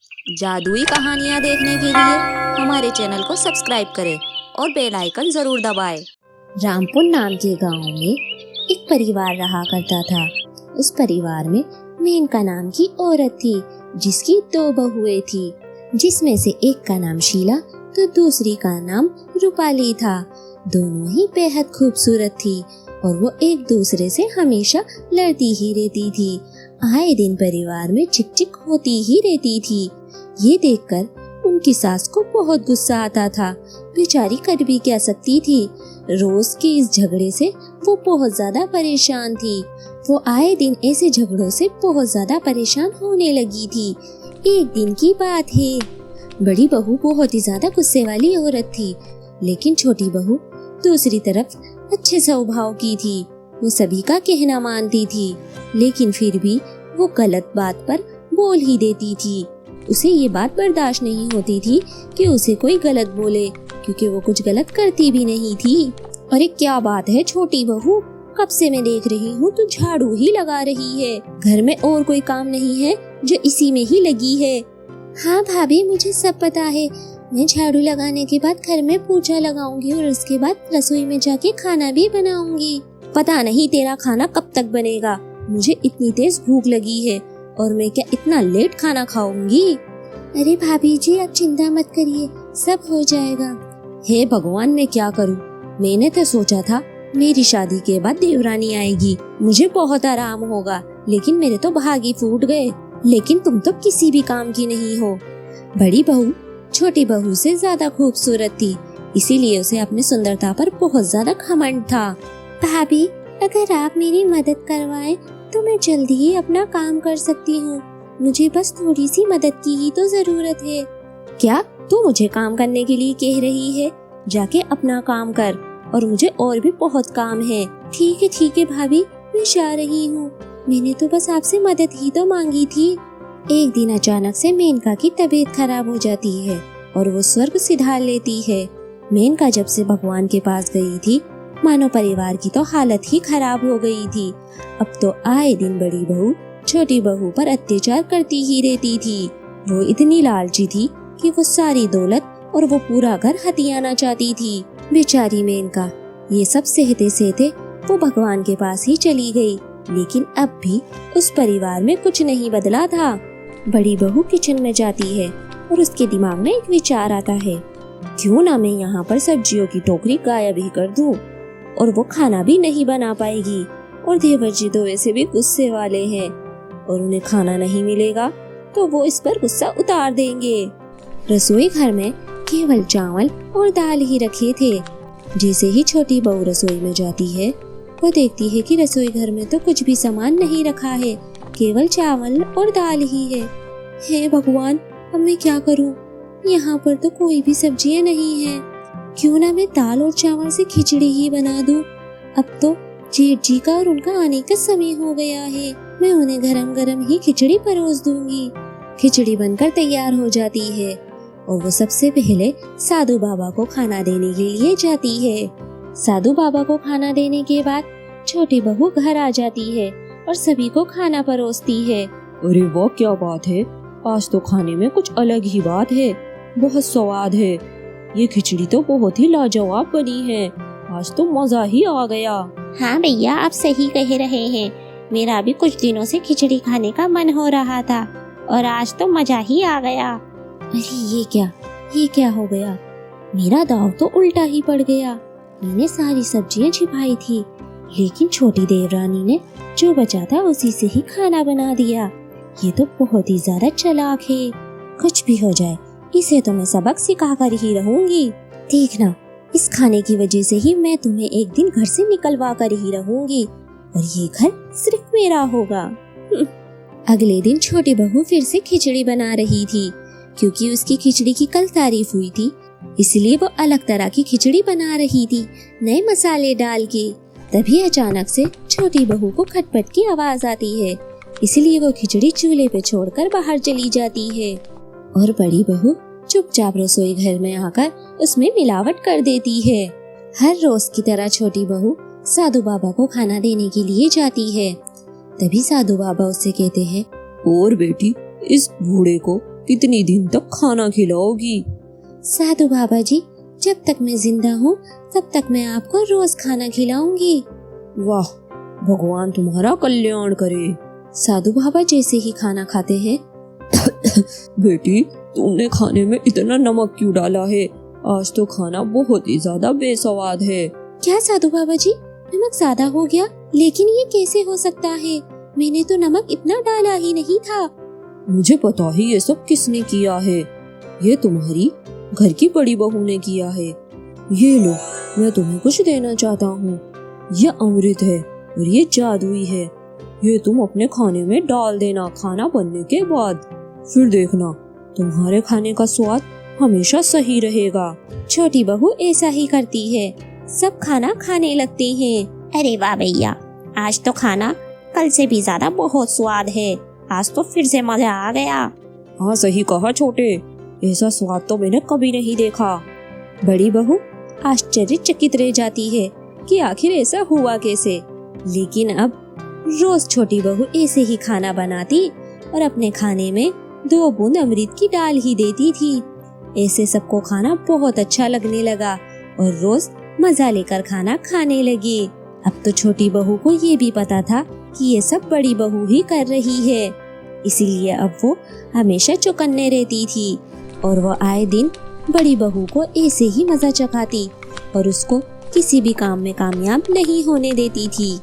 जादुई कहानियाँ देखने के लिए हमारे चैनल को सब्सक्राइब करें और बेल आइकन जरूर दबाएं। रामपुर नाम के गांव में एक परिवार रहा करता था। उस परिवार में मेनका नाम की औरत थी जिसकी 2 बहुएं थी, जिसमें से एक का नाम शीला तो दूसरी का नाम रूपाली था। दोनों ही बेहद खूबसूरत थी और वो एक दूसरे से हमेशा लड़ती ही रहती थी। आए दिन परिवार में चिक होती ही रहती थी। ये देखकर उनकी सास को बहुत गुस्सा आता था। बेचारी कर भी क्या सकती थी। रोज के इस झगड़े से वो बहुत ज्यादा परेशान थी। वो आए दिन ऐसे झगड़ों से बहुत ज्यादा परेशान होने लगी थी। एक दिन की बात है, बड़ी बहू बहुत ही ज्यादा गुस्से वाली औरत थी, लेकिन छोटी बहू दूसरी तरफ अच्छे स्वभाव की थी। वो सभी का कहना मानती थी, लेकिन फिर भी वो गलत बात पर बोल ही देती थी। उसे ये बात बर्दाश्त नहीं होती थी कि उसे कोई गलत बोले, क्योंकि वो कुछ गलत करती भी नहीं थी। अरे क्या बात है छोटी बहू, कब से मैं देख रही हूँ तू झाड़ू ही लगा रही है। घर में और कोई काम नहीं है जो इसी में ही लगी है? हाँ भाभी, मुझे सब पता है। मैं झाड़ू लगाने के बाद घर में पोछा लगाऊंगी और उसके बाद रसोई में जाके खाना भी बनाऊंगी। पता नहीं तेरा खाना कब तक बनेगा। मुझे इतनी तेज भूख लगी है और मैं क्या इतना लेट खाना खाऊंगी? अरे भाभी जी, आप चिंता मत करिए, सब हो जाएगा। हे भगवान, मैं क्या करूं? मैंने तो सोचा था मेरी शादी के बाद देवरानी आएगी, मुझे बहुत आराम होगा, लेकिन मेरे तो भाग ही फूट गए। लेकिन तुम तो किसी भी काम की नहीं हो। बड़ी बहू छोटी बहू से ज्यादा खूबसूरत थी, इसीलिए उसे अपनी सुंदरता पर बहुत ज्यादा घमंड था। भाभी, अगर आप मेरी मदद करवाएं तो मैं जल्दी ही अपना काम कर सकती हूँ। मुझे बस थोड़ी सी मदद की ही तो जरूरत है। क्या तू मुझे काम करने के लिए कह रही है? जाके अपना काम कर, और मुझे और भी बहुत काम है। ठीक है भाभी, मैं जा रही हूँ। मैंने तो बस आपसे मदद ही तो मांगी थी। एक दिन अचानक से मेनका की तबीयत खराब हो जाती है और वो स्वर्ग सिधार लेती है। मेनका जब से भगवान के पास गई थी, मानो परिवार की तो हालत ही खराब हो गई थी। अब तो आए दिन बड़ी बहू छोटी बहू पर अत्याचार करती ही रहती थी। वो इतनी लालची थी कि वो सारी दौलत और वो पूरा घर हथियाना चाहती थी। बेचारी मेनका ये सब सहते सहते वो भगवान के पास ही चली गई, लेकिन अब भी उस परिवार में कुछ नहीं बदला था। बड़ी बहू किचन में जाती है और उसके दिमाग में एक विचार आता है, क्यों ना मैं यहाँ पर सब्जियों की टोकरी गायब ही कर दूं, और वो खाना भी नहीं बना पाएगी। और देवर जी तो वैसे भी गुस्से वाले हैं और उन्हें खाना नहीं मिलेगा तो वो इस पर गुस्सा उतार देंगे। रसोई घर में केवल चावल और दाल ही रखे थे। जैसे ही छोटी बहू रसोई में जाती है, वो देखती है कि रसोई घर में तो कुछ भी सामान नहीं रखा है, केवल चावल और दाल ही है। हे भगवान, अब मैं क्या करूं? यहाँ पर तो कोई भी सब्जियां नहीं है। क्यों ना मैं दाल और चावल से खिचड़ी ही बना दूं। अब तो जेठ जी का और उनका आने का समय हो गया है। मैं उन्हें गरम गरम ही खिचड़ी परोस दूंगी। खिचड़ी बनकर तैयार हो जाती है और वो सबसे पहले साधु बाबा को खाना देने के लिए जाती है। साधु बाबा को खाना देने के बाद छोटी बहू घर आ जाती है और सभी को खाना परोसती है। अरे वाह, क्या बात है, आज तो खाने में कुछ अलग ही बात है, बहुत स्वाद है। ये खिचड़ी तो बहुत ही लाजवाब बनी है, आज तो मजा ही आ गया। हाँ भैया, आप सही कह रहे हैं। मेरा भी कुछ दिनों से खिचड़ी खाने का मन हो रहा था और आज तो मजा ही आ गया। अरे ये क्या हो गया? मेरा दाव तो उल्टा ही पड़ गया। मैंने सारी सब्जियां छिपाई थी, लेकिन छोटी देवरानी ने जो बचा था उसी से ही खाना बना दिया। ये तो बहुत ही ज्यादा चालाक है। कुछ भी हो जाए, इसे तो मैं सबक सिखा कर ही रहूंगी। देखना, इस खाने की वजह से ही मैं तुम्हें एक दिन घर से निकलवा कर ही रहूंगी और ये घर सिर्फ मेरा होगा। अगले दिन छोटी बहू फिर से खिचड़ी बना रही थी। क्योंकि उसकी खिचड़ी की कल तारीफ हुई थी, इसलिए वो अलग तरह की खिचड़ी बना रही थी, नए मसाले डाल के। तभी अचानक से छोटी बहू को खटपट की आवाज आती है, इसलिए वो खिचड़ी चूल्हे पे छोड़कर बाहर चली जाती है और बड़ी बहू चुपचाप रसोई घर में आकर उसमें मिलावट कर देती है। हर रोज की तरह छोटी बहू साधु बाबा को खाना देने के लिए जाती है। तभी साधु बाबा उससे कहते हैं, और बेटी, इस बूढ़े को कितनी दिन तक खाना खिलाओगी? साधु बाबा जी, जब तक मैं जिंदा हूँ तब तक मैं आपको रोज खाना खिलाऊंगी। वाह, भगवान तुम्हारा कल्याण करे। साधु बाबा जैसे ही खाना खाते हैं, बेटी, तुमने खाने में इतना नमक क्यों डाला है? आज तो खाना बहुत ही ज्यादा बेस्वाद है। क्या साधु बाबा जी, नमक ज्यादा हो गया? लेकिन ये कैसे हो सकता है? मैंने तो नमक इतना डाला ही नहीं था। मुझे पता ही ये सब किसने किया है। ये तुम्हारी घर की बड़ी बहू ने किया है। ये लो, मैं तुम्हें कुछ देना चाहता हूँ। ये अमृत है और ये जादुई है। ये तुम अपने खाने में डाल देना खाना बनने के बाद। फिर देखना, तुम्हारे खाने का स्वाद हमेशा सही रहेगा। छोटी बहू ऐसा ही करती है, सब खाना खाने लगते हैं। अरे वाह भैया, आज तो खाना कल से भी ज्यादा बहुत स्वाद है। आज तो फिर से मजा आ गया। हाँ, सही कहा छोटे, ऐसा स्वाद तो मैंने कभी नहीं देखा। बड़ी बहू आश्चर्यचकित रह जाती है कि आखिर ऐसा हुआ कैसे। लेकिन अब रोज छोटी बहू ऐसे ही खाना बनाती और अपने खाने में 2 बूंद अमृत की डाल ही देती थी। ऐसे सबको खाना बहुत अच्छा लगने लगा और रोज मजा लेकर खाना खाने लगी। अब तो छोटी बहू को ये भी पता था कि ये सब बड़ी बहू ही कर रही है, इसीलिए अब वो हमेशा चौकन्ने रहती थी और वो आए दिन बड़ी बहू को ऐसे ही मजा चखाती और उसको किसी भी काम में कामयाब नहीं होने देती थी।